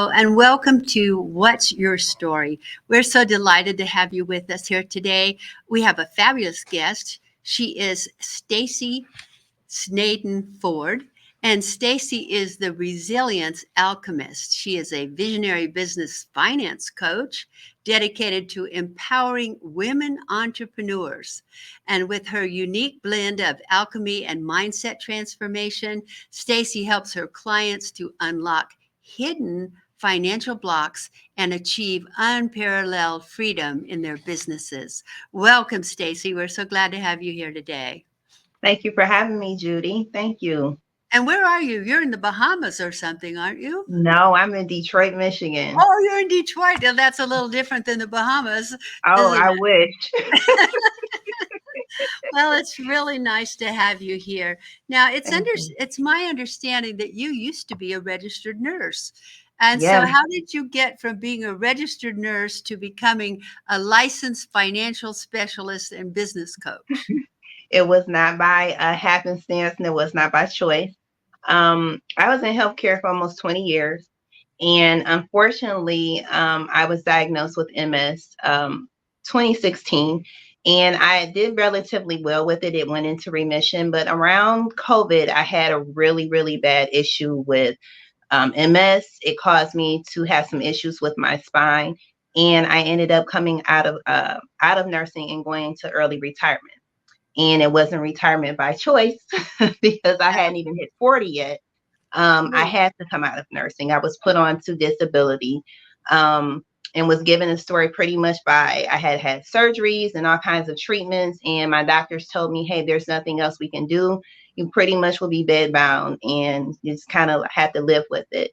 Hello, and welcome to What's Your Story? We're so delighted to have you with us here today. We have a fabulous guest. She is Stacie Snadon Ford, and Stacie is the resilience alchemist. She is a visionary business finance coach dedicated to empowering women entrepreneurs. And with her unique blend of alchemy and mindset transformation, Stacie helps her clients to unlock hidden financial blocks and achieve unparalleled freedom in their businesses. Welcome, Stacie. We're so glad to have you here today. Thank you for having me, Judy. Thank you. And where are you? You're in the Bahamas or something, aren't you? No, I'm in Detroit, Michigan. Oh, you're in Detroit. Now, that's a little different than the Bahamas, Oh, isn't I it? wish. Well, it's really nice to have you here. Now, Thank you. it's my understanding that you used to be a registered nurse. And so Yes, how did you get from being a registered nurse to becoming a licensed financial specialist and business coach? it was not by happenstance and it was not by choice. I was in healthcare for almost 20 years. And unfortunately, I was diagnosed with MS 2016. And I did relatively well with it. It went into remission. But around COVID, I had a really, really bad issue with MS. It caused me to have some issues with my spine, and I ended up coming out of nursing and going into early retirement. And it wasn't retirement by choice because I hadn't even hit 40 yet. I Oh, had to come out of nursing. I was put on to disability. And was given a story pretty much by I had surgeries and all kinds of treatments, and my doctors told me, hey, there's nothing else we can do. You pretty much will be bedbound, and you just kind of have to live with it.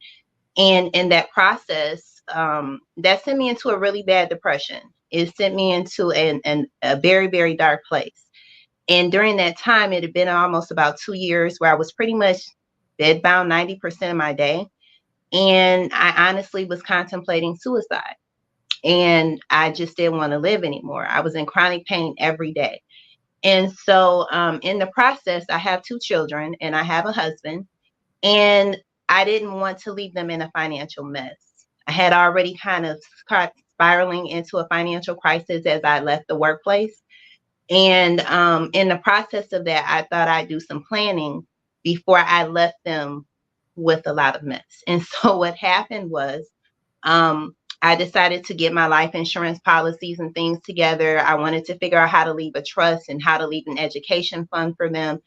And in that process, that sent me into a really bad depression. It sent me into a very, very dark place. And during that time, it had been almost about 2 years where I was pretty much bedbound 90% of my day. And I honestly was contemplating suicide. And I just didn't want to live anymore. I was in chronic pain every day. And so, in the process, I have two children and I have a husband, and I didn't want to leave them in a financial mess. I had already kind of spiraling into a financial crisis as I left the workplace. And in the process of that, I thought I'd do some planning before I left them with a lot of mess. And so what happened was, um, I decided to get my life insurance policies and things together. I wanted to figure out how to leave a trust and how to leave an education fund for them.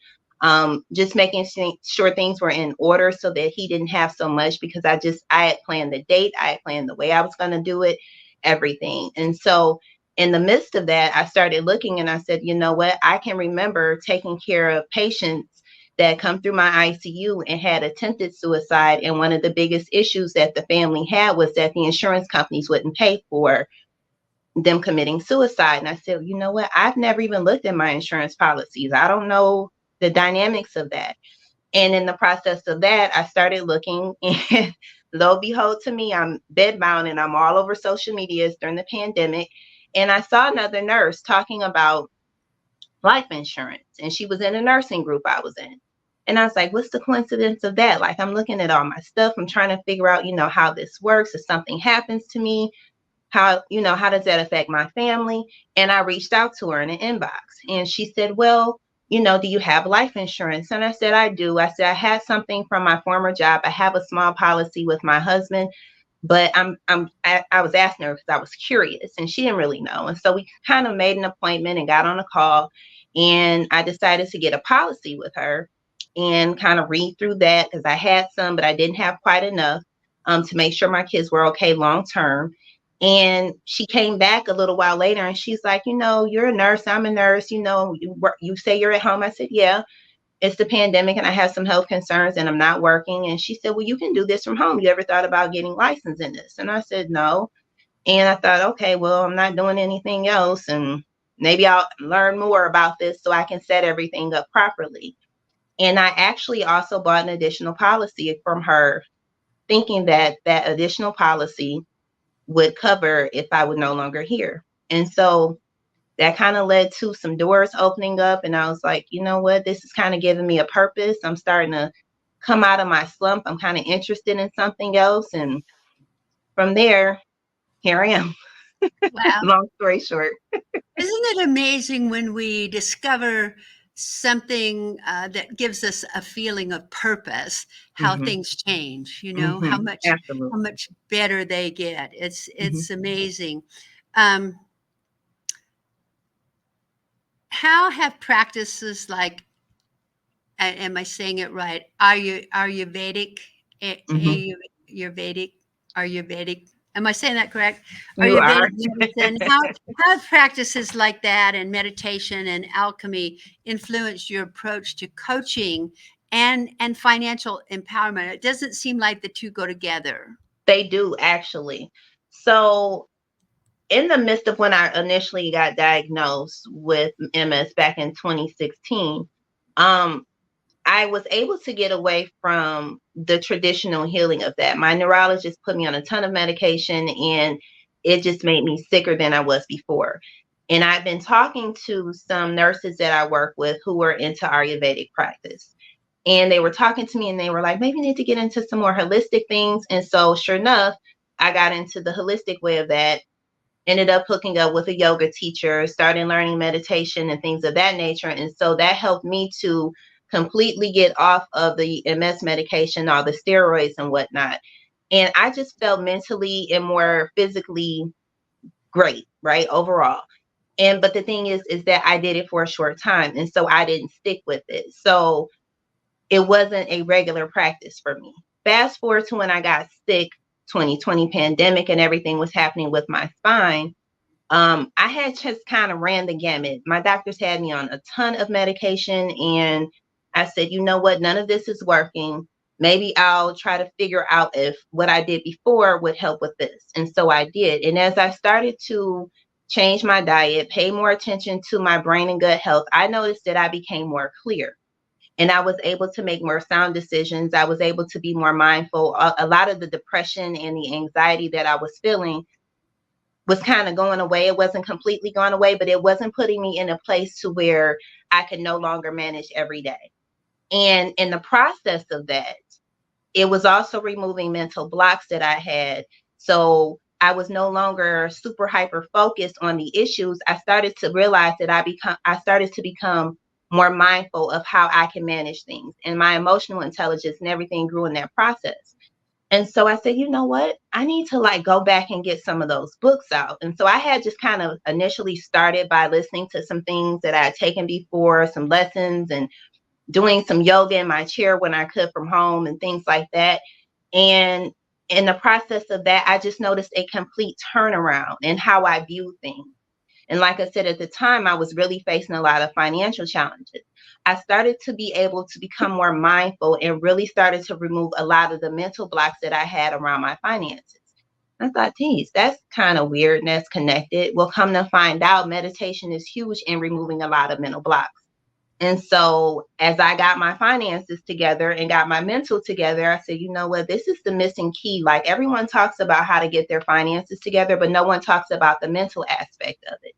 Just making sure things were in order so that he didn't have so much, because I had planned the date, I had planned the way I was going to do it, everything. And so in the midst of that, I started looking and I said, you know what? I can remember taking care of patients that come through my ICU and had attempted suicide. And one of the biggest issues that the family had was that the insurance companies wouldn't pay for them committing suicide. And I said, you know what? I've never even looked at my insurance policies. I don't know the dynamics of that. And in the process of that, I started looking, and lo and behold, to me, I'm bedbound and I'm all over social media during the pandemic. And I saw another nurse talking about life insurance, and she was in a nursing group I was in. And I was like, what's the coincidence of that? Like, I'm looking at all my stuff. I'm trying to figure out, how this works. If something happens to me, how does that affect my family? And I reached out to her in an inbox, and she said, well, do you have life insurance? And I said, I do. I said, I had something from my former job. I have a small policy with my husband, but I was asking her because I was curious, and she didn't really know. And so we kind of made an appointment and got on a call, and I decided to get a policy with her and kind of read through that, because I had some, but I didn't have quite enough to make sure my kids were okay long term. And she came back a little while later and she's like, you're a nurse, I'm a nurse, you say you're at home. I said, yeah, it's the pandemic and I have some health concerns and I'm not working. And she said, well, you can do this from home. You ever thought about getting licensed in this? And I said, no. And I thought, okay, well, I'm not doing anything else, and maybe I'll learn more about this so I can set everything up properly. And I actually also bought an additional policy from her, thinking that that additional policy would cover if I would no longer hear. And so that kind of led to some doors opening up. And I was like, you know what? This is kind of giving me a purpose. I'm starting to come out of my slump. I'm kind of interested in something else. And from there, here I am. Wow. Long story short. Isn't it amazing when we discover something that gives us a feeling of purpose, how Hmm. things change, Hmm. how Absolutely. much better they get. Hmm. It's amazing. Um, how have practices like, am I saying it right? Ayurvedic, Hmm. Ayurvedic, Ayurvedic. Am I saying that correct? You are. Ayurvedic medicine. How have practices like that and meditation and alchemy influenced your approach to coaching and financial empowerment? It doesn't seem like the two go together. They do actually. So in the midst of when I initially got diagnosed with MS back in 2016, um, I was able to get away from the traditional healing of that. My neurologist put me on a ton of medication and it just made me sicker than I was before. And I've been talking to some nurses that I work with who were into Ayurvedic practice. And they were talking to me and they were like, maybe you need to get into some more holistic things. And so, sure enough, I got into the holistic way of that, ended up hooking up with a yoga teacher, started learning meditation and things of that nature. And so that helped me to completely get off of the MS medication, all the steroids and whatnot. And I just felt mentally and more physically great, right? Overall. And but the thing is that I did it for a short time. And so I didn't stick with it. So it wasn't a regular practice for me. Fast forward to when I got sick, 2020 pandemic and everything was happening with my spine. I had just kind of ran the gamut. My doctors had me on a ton of medication, and I said, you know what? None of this is working. Maybe I'll try to figure out if what I did before would help with this. And so I did. And as I started to change my diet, pay more attention to my brain and gut health, I noticed that I became more clear and I was able to make more sound decisions. I was able to be more mindful. A lot of the depression and the anxiety that I was feeling was kind of going away. It wasn't completely gone away, but it wasn't putting me in a place to where I could no longer manage every day. And in the process of that, it was also removing mental blocks that I had. So I was no longer super hyper focused on the issues. I started to realize that I started to become more mindful of how I can manage things, and my emotional intelligence and everything grew in that process. And so I said, you know what? I need to like go back and get some of those books out. And so I had just kind of initially started by listening to some things that I had taken before, some lessons, and doing some yoga in my chair when I could from home and things like that. And in the process of that, I just noticed a complete turnaround in how I view things. And like I said, at the time, I was really facing a lot of financial challenges. I started to be able to become more mindful and really started to remove a lot of the mental blocks that I had around my finances. I thought, geez, that's kind of weird and that's connected. Well, come to find out, meditation is huge in removing a lot of mental blocks. And so as I got my finances together and got my mental together, I said, you know what, this is the missing key. Like everyone talks about how to get their finances together, but no one talks about the mental aspect of it.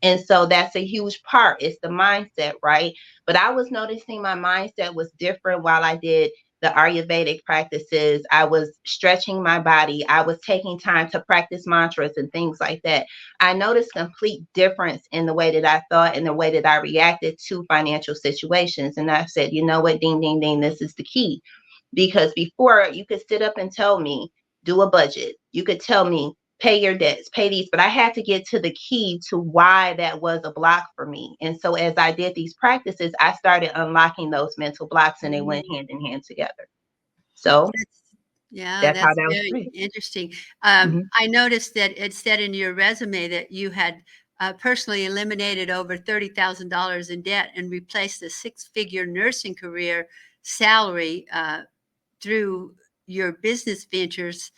And so that's a huge part. It's the mindset, right? But I was noticing my mindset was different while I did the Ayurvedic practices. I was stretching my body. I was taking time to practice mantras and things like that. I noticed complete difference in the way that I thought and the way that I reacted to financial situations. And I said, you know what, ding, ding, ding, this is the key. Because before you could sit up and tell me, do a budget. You could tell me, pay your debts, pay these, but I had to get to the key to why that was a block for me. And so as I did these practices, I started unlocking those mental blocks and they went Mm. hand in hand together. So That's, yeah, that's how that's that was very created. interesting. Hmm. I noticed that it said in your resume that you had personally eliminated over $30,000 in debt and replaced a six-figure nursing career salary through your business ventures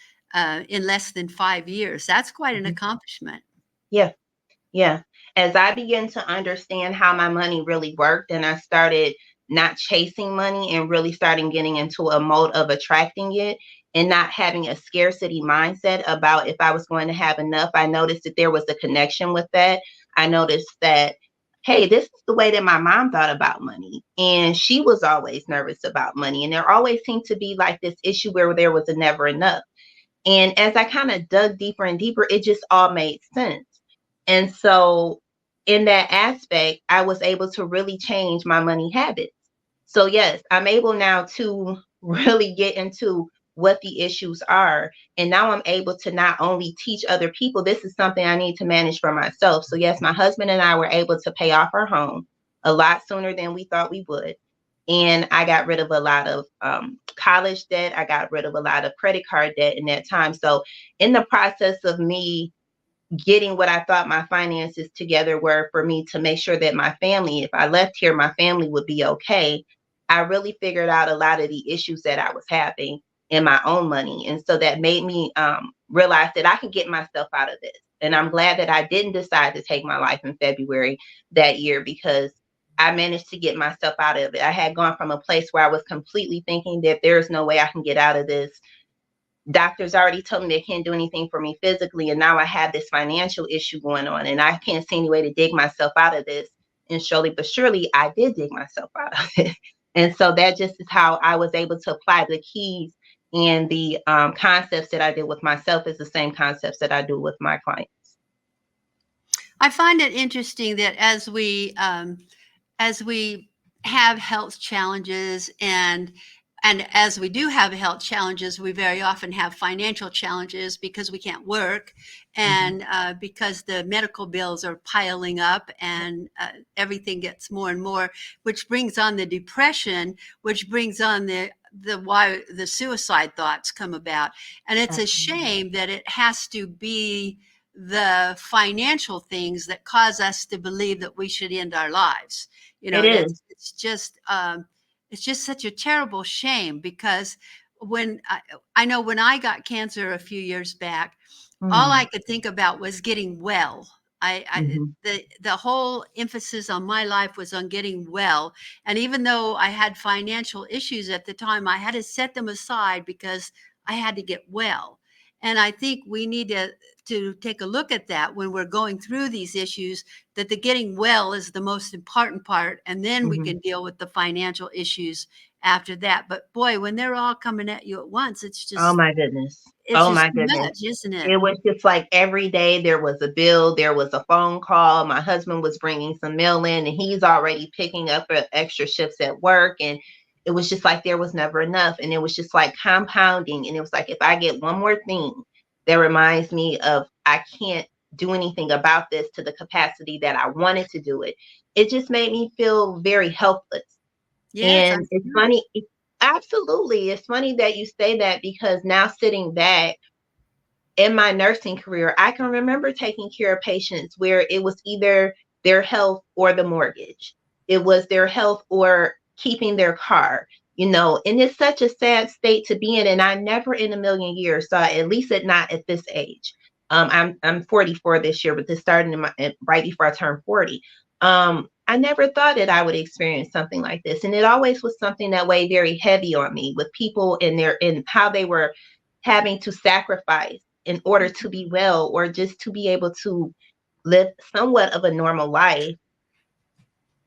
in less than 5 years. That's quite an Hmm. accomplishment. Yeah. Yeah. As I began to understand how my money really worked and I started not chasing money and really starting getting into a mode of attracting it and not having a scarcity mindset about if I was going to have enough, I noticed that there was a connection with that. I noticed that, hey, this is the way that my mom thought about money. And she was always nervous about money. And there always seemed to be like this issue where there was a never enough. And as I kind of dug deeper and deeper, it just all made sense. And so in that aspect, I was able to really change my money habits. So yes, I'm able now to really get into what the issues are. And now I'm able to not only teach other people, this is something I need to manage for myself. So yes, my husband and I were able to pay off our home a lot sooner than we thought we would. And I got rid of a lot of college debt. I got rid of a lot of credit card debt in that time. So in the process of me getting what I thought my finances together were for me to make sure that my family, if I left here, my family would be okay. I really figured out a lot of the issues that I was having in my own money. And so that made me realize that I can get myself out of this. And I'm glad that I didn't decide to take my life in February that year, because I managed to get myself out of it. I had gone from a place where I was completely thinking that there's no way I can get out of this. Doctors already told me they can't do anything for me physically, and now I have this financial issue going on, and I can't see any way to dig myself out of this. And slowly but surely, I did dig myself out of it. And so that just is how I was able to apply the keys, and the concepts that I did with myself is the same concepts that I do with my clients. I find it interesting that as we have health challenges, and as we do have health challenges, we very often have financial challenges because we can't work, and because the medical bills are piling up, and everything gets more and more, which brings on the depression, which brings on the why the suicide thoughts come about. And it's a shame that it has to be the financial things that cause us to believe that we should end our lives. You know, It is. it's just such a terrible shame, because I know when I got cancer a few years back, all I Mm-hmm. could think about was getting well. The whole emphasis on my life was on getting well, and even though I had financial issues at the time, I had to set them aside because I had to get well. And I think we need to take a look at that when we're going through these issues, that the getting well is the most important part, and then we Mm-hmm. can deal with the financial issues after that. But boy, when they're all coming at you at once, Oh my goodness. it's Oh just my too goodness. much, isn't it? It was just like every day there was a bill, there was a phone call. My husband was bringing some mail in, and he's already picking up extra shifts at work. And it was just like there was never enough. And it was just like compounding. And it was like, if I get one more thing that reminds me of I can't do anything about this to the capacity that I wanted to do it, it just made me feel very helpless. Yes, I'm And it's sure. funny. Absolutely. It's funny that you say that, because now sitting back in my nursing career, I can remember taking care of patients where it was either their health or the mortgage. It was their health or keeping their car, and it's such a sad state to be in. And I never in a million years saw, at least not at this age. I'm 44 this year, but this started right before I turned 40. I never thought that I would experience something like this. And it always was something that weighed very heavy on me, with people in how they were having to sacrifice in order to be well, or just to be able to live somewhat of a normal life,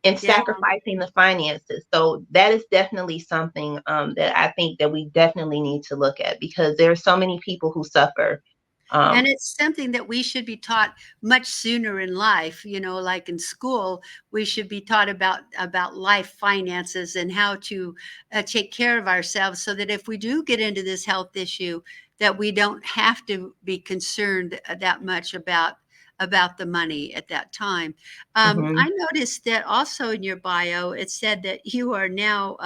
and Yeah. sacrificing the finances. So that is definitely something that I think that we definitely need to look at, because there are so many people who suffer. And Um, it's something that we should be taught much sooner in life, like in school, we should be taught about life finances and how to take care of ourselves, so that if we do get into this health issue, that we don't have to be concerned that much about the money at that time. mhm, I noticed that also in your bio, it said that you are now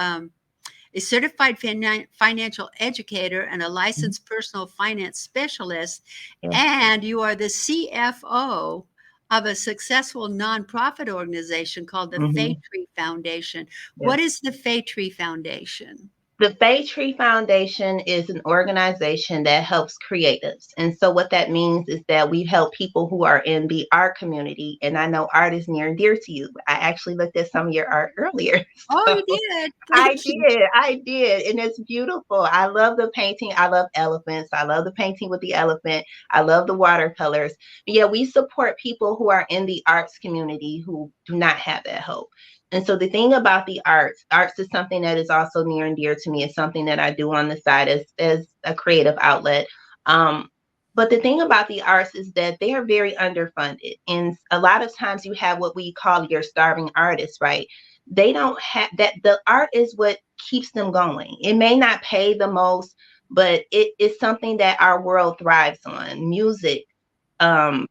a certified financial educator and a mhm, licensed personal finance specialist, yes, and you are the CFO of a successful nonprofit organization called the mhm, Tree Foundation. What yes. is the Tree Foundation? The Bay Tree Foundation is an organization that helps creatives. And so what that means is that we help people who are in the art community. And I know art is near and dear to you. I actually looked at some of your art earlier. Oh, So you did. I Thank you. did. I did. And it's beautiful. I love the painting. I love elephants. I love the painting with the elephant. I love the watercolors. But yeah, we support people who are in the arts community who do not have that hope. And so the thing about the arts is something that is also near and dear to me. It's something that I do on the side as a creative outlet. But the thing about the arts is that they are very underfunded. And a lot of times you have what we call your starving artists, right? They don't have that. The art is what keeps them going. It may not pay the most, but it is something that our world thrives on. Music,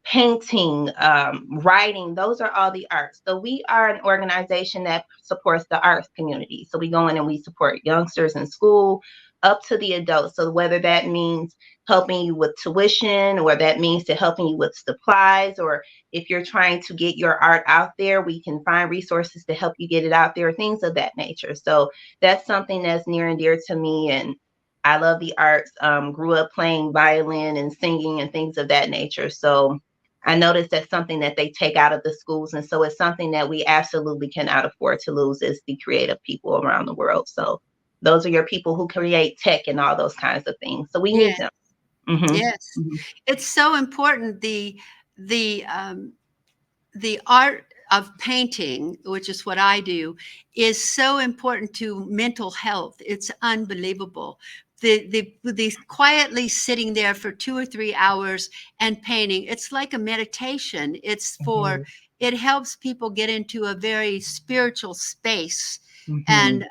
painting, writing, those are all the arts. So we are an organization that supports the arts community. So we go in and we support youngsters in school up to the adults. So whether that means helping you with tuition, or that means to helping you with supplies, or if you're trying to get your art out there, we can find resources to help you get it out there, things of that nature. So that's something that's near and dear to me. And I love the arts, grew up playing violin and singing and things of that nature. So I noticed that's something that they take out of the schools. And so it's something that we absolutely cannot afford to lose, is the creative people around the world. So those are your people who create tech and all those kinds of things. So we Yeah. need them. Hmm. Yes. Hmm. It's so important. The the art of painting, which is what I do, is so important to mental health. It's unbelievable. The quietly sitting there for 2 or 3 hours and painting, it's like a meditation. Hmm. It helps people get into a very spiritual space. Hmm. And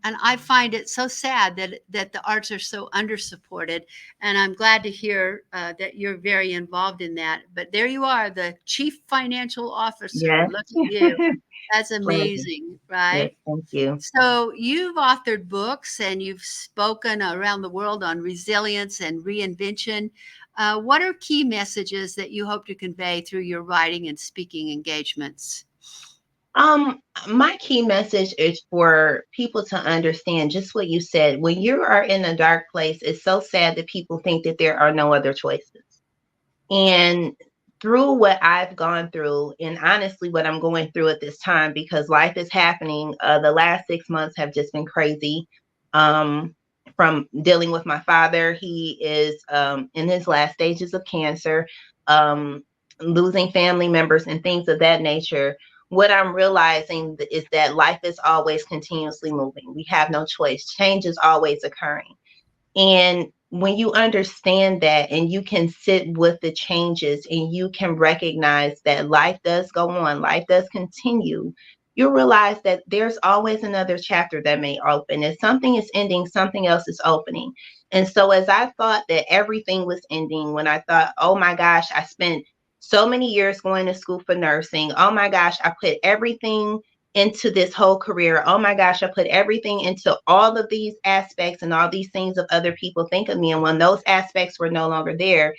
I find it so sad that the arts are so undersupported. And I'm glad to hear that you're very involved in that. But there you are, the chief financial officer. Yes. Look at you. That's Pleasure. amazing, Yes. right? Thank you. So you've authored books and you've spoken around the world on resilience and reinvention. What are key messages that you hope to convey through your writing and speaking engagements? Um, my key message is for people to understand just what you said. When you are in a dark place, it's so sad that people think that there are no other choices. And through what I've gone through, and honestly, what I'm going through at this time, because life is happening, the last 6 months have just been crazy. Um, from dealing with my father, he is in his last stages of cancer, um, losing family members, and things of that nature. What I'm realizing is that life is always continuously moving. We have no choice. Change is always occurring. And when you understand that and you can sit with the changes and you can recognize that life does go on, life does continue, you'll realize that there's always another chapter that may open. If something is ending, something else is opening. And so, as I thought that everything was ending, when I thought, oh my gosh, I spent so many years going to school for nursing. Oh my gosh, I put everything into this whole career. Oh my gosh, I put everything into all of these aspects and all these things of other people think of me. And when those aspects were no longer there,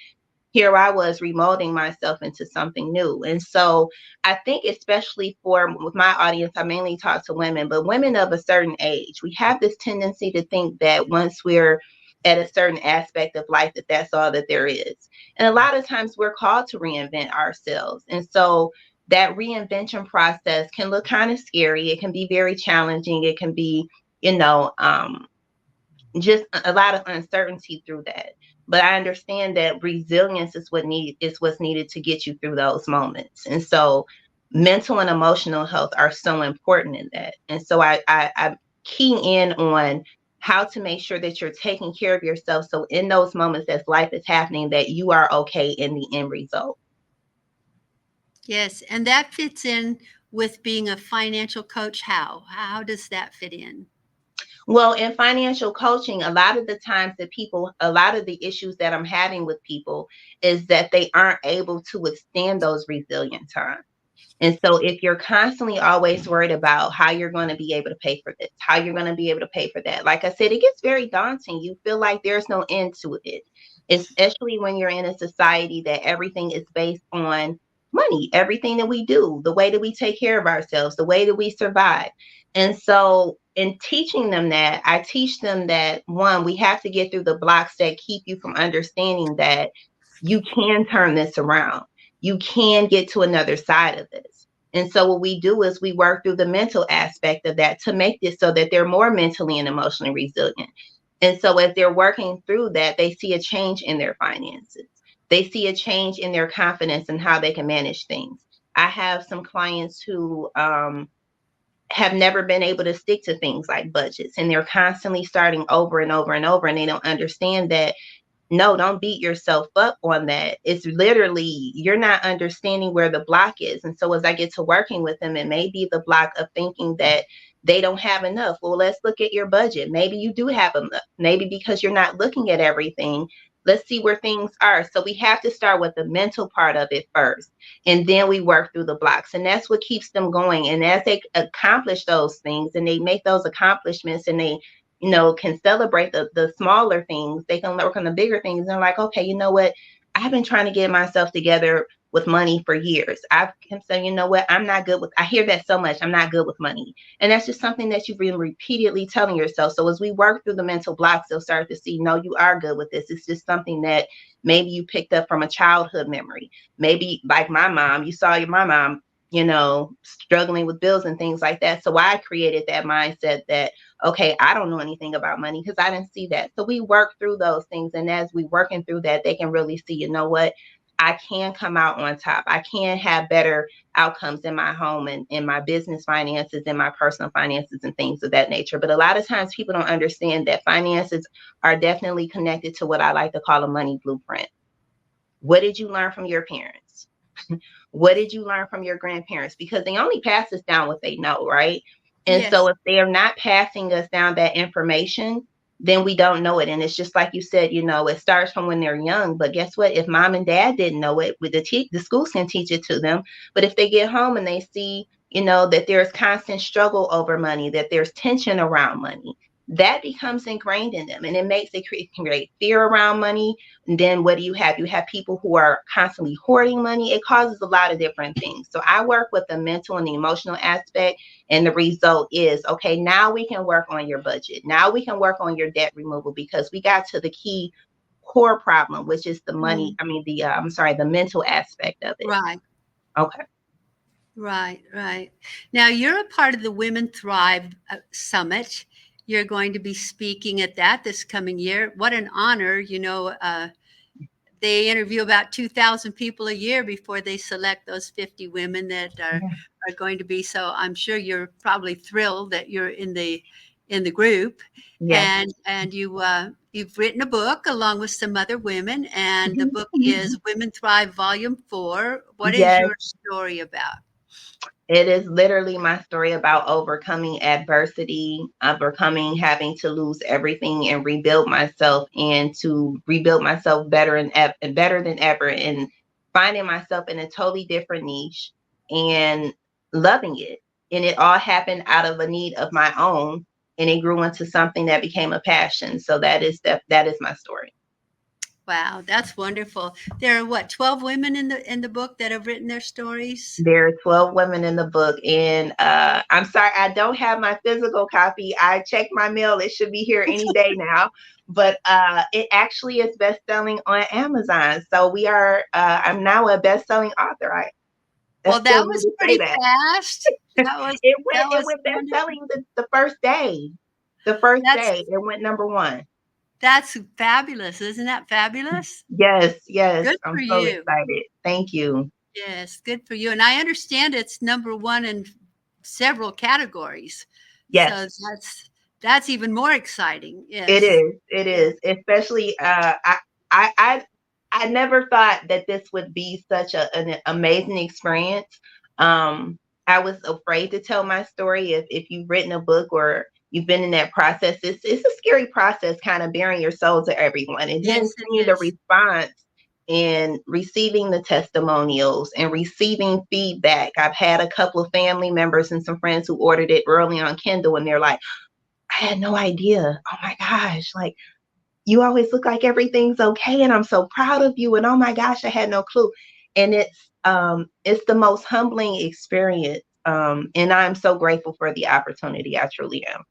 here I was remolding myself into something new. And so I think, especially for with my audience, I mainly talk to women, but women of a certain age, we have this tendency to think that once we're at a certain aspect of life, that that's all that there is. And a lot of times we're called to reinvent ourselves. And so that reinvention process can look kind of scary. It can be very challenging. It can be, you know, just a lot of uncertainty through that. But I understand that resilience is what's needed to get you through those moments. And so mental and emotional health are so important in that. And so I key in on how to make sure that you're taking care of yourself. So in those moments as life is happening, that you are okay in the end result. Yes, and that fits in with being a financial coach. How does that fit in? Well, in financial coaching, a lot of the times a lot of the issues that I'm having with people is that they aren't able to withstand those resilient times. And so if you're constantly always worried about how you're going to be able to pay for this, how you're going to be able to pay for that, like I said, it gets very daunting. You feel like there's no end to it, especially when you're in a society that everything is based on money, everything that we do, the way that we take care of ourselves, the way that we survive. And so in teaching them that, I teach them that one, we have to get through the blocks that keep you from understanding that you can turn this around. You can get to another side of this. And so what we do is we work through the mental aspect of that to make this so that they're more mentally and emotionally resilient. And so as they're working through that, they see a change in their finances. They see a change in their confidence and how they can manage things. I have some clients who have never been able to stick to things like budgets, and they're constantly starting over and over and over, and they don't understand that no, don't beat yourself up on that. It's literally, you're not understanding where the block is. And so as I get to working with them, it may be the block of thinking that they don't have enough. Well, let's look at your budget. Maybe you do have enough. Maybe because you're not looking at everything. Let's see where things are. So we have to start with the mental part of it first, and then we work through the blocks. And that's what keeps them going. And as they accomplish those things and they make those accomplishments and they can celebrate the smaller things, they can work on the bigger things. And they're like, okay, you know what? I've been trying to get myself together with money for years. I've said, you know what? I'm not good with, I hear that so much. I'm not good with money. And that's just something that you've been repeatedly telling yourself. So as we work through the mental blocks, they'll start to see, no, you are good with this. It's just something that maybe you picked up from a childhood memory. Maybe like my mom, you saw my mom, struggling with bills and things like that. So I created that mindset that, okay, I don't know anything about money because I didn't see that. So we work through those things. And as we working through that, they can really see, you know what? I can come out on top. I can have better outcomes in my home and in my business finances and my personal finances and things of that nature. But a lot of times people don't understand that finances are definitely connected to what I like to call a money blueprint. What did you learn from your parents? What did you learn from your grandparents? Because they only pass us down what they know, right? And so Yes. if they are not passing us down that information, then we don't know it. And it's just like you said, it starts from when they're young. But guess what? If mom and dad didn't know it, with the schools can teach it to them. But if they get home and they see, that there's constant struggle over money, that there's tension around money, that becomes ingrained in them, and it makes it create fear around money. And then what do you have? You have people who are constantly hoarding money. It causes a lot of different things. So I work with the mental and the emotional aspect, and the result is, okay, now we can work on your budget. Now we can work on your debt removal, because we got to the key core problem, which is the money. Mm. I mean, the mental aspect of it. Right. Okay. Right, right. Now you're a part of the Women Thrive Summit. You're going to be speaking at that this coming year. What an honor. They interview about 2,000 people a year before they select those 50 women that are going to be. So I'm sure you're probably thrilled that you're in the group. Yes. And you've written a book along with some other women, and the book is Women Thrive Volume 4. What is Yes. your story about? It is literally my story about overcoming adversity, overcoming having to lose everything and rebuild myself, and to rebuild myself better and better than ever, and finding myself in a totally different niche and loving it. And it all happened out of a need of my own, and it grew into something that became a passion. So that is my story. Wow, that's wonderful. There are what, 12 women in the book that have written their stories? There are 12 women in the book, and I'm sorry, I don't have my physical copy. I checked my mail. It should be here any day now, but it actually is best-selling on Amazon. So I'm now a best-selling author. Well, That's that silly was to say pretty that. fast. It That was went wonderful. best-selling the first day. The first That's day, it went number one. that's fabulous. Isn't that fabulous? Yes, yes. Good for I'm so you. excited. Thank you. Yes, good for you. And I understand it's number one in several categories. Yes. So that's even more exciting. It Yes. is. It Yes. is. Especially, I, I, I never thought that this would be such an amazing experience. I was afraid to tell my story. If you've written a book or you've been in that process, it's a scary process, kind of bearing your soul to everyone, and then Yes, it seeing the is. response and receiving the testimonials and receiving feedback. I've had a couple of family members and some friends who ordered it early on Kindle, and they're like, I had no idea. Oh my gosh. Like, you always look like everything's okay. And I'm so proud of you. And oh my gosh, I had no clue. And it's the most humbling experience. And I'm so grateful for the opportunity. I truly am.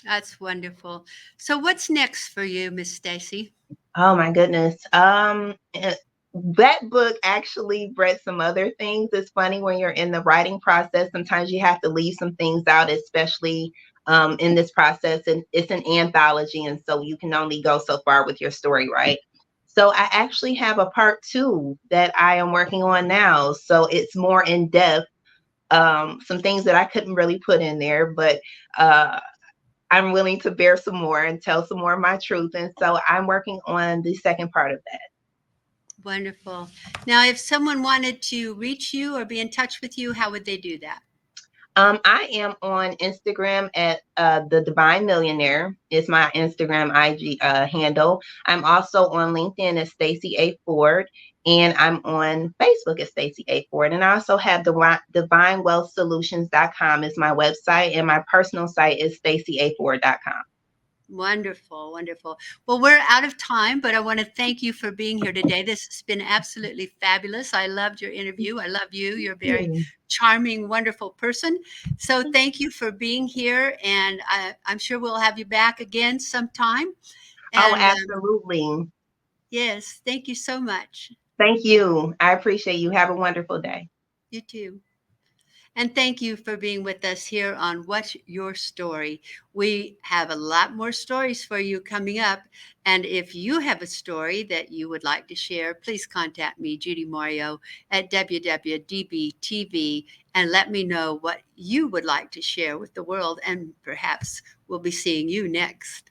That's wonderful. So what's next for you, Miss Stacie? Oh my goodness. That book actually bred some other things. It's funny when you're in the writing process, sometimes you have to leave some things out, especially in this process. And it's an anthology, and so you can only go so far with your story, right? So I actually have a part two that I am working on now. So it's more in depth. Some things that I couldn't really put in there, but uh, I'm willing to bear some more and tell some more of my truth. And so I'm working on the second part of that. Wonderful. Now, if someone wanted to reach you or be in touch with you, how would they do that? I am on Instagram at the Divine Millionaire is my Instagram IG handle. I'm also on LinkedIn as Stacie A. Ford, and I'm on Facebook as Stacie A. Ford. And I also have the DivineWealthSolutions.com is my website, and my personal site is StacieAFord.com. Wonderful, wonderful. Well, we're out of time, but I want to thank you for being here today. This has been absolutely fabulous. I loved your interview. I love you. You're a very charming, wonderful person. So thank you for being here, and I'm sure we'll have you back again sometime. Oh, And absolutely. yes, thank you so much. Thank you. I appreciate you. Have a wonderful day. You too. And thank you for being with us here on What's Your Story. We have a lot more stories for you coming up. And if you have a story that you would like to share, please contact me, Judy Mario, at WWDBTV, and let me know what you would like to share with the world. And perhaps we'll be seeing you next.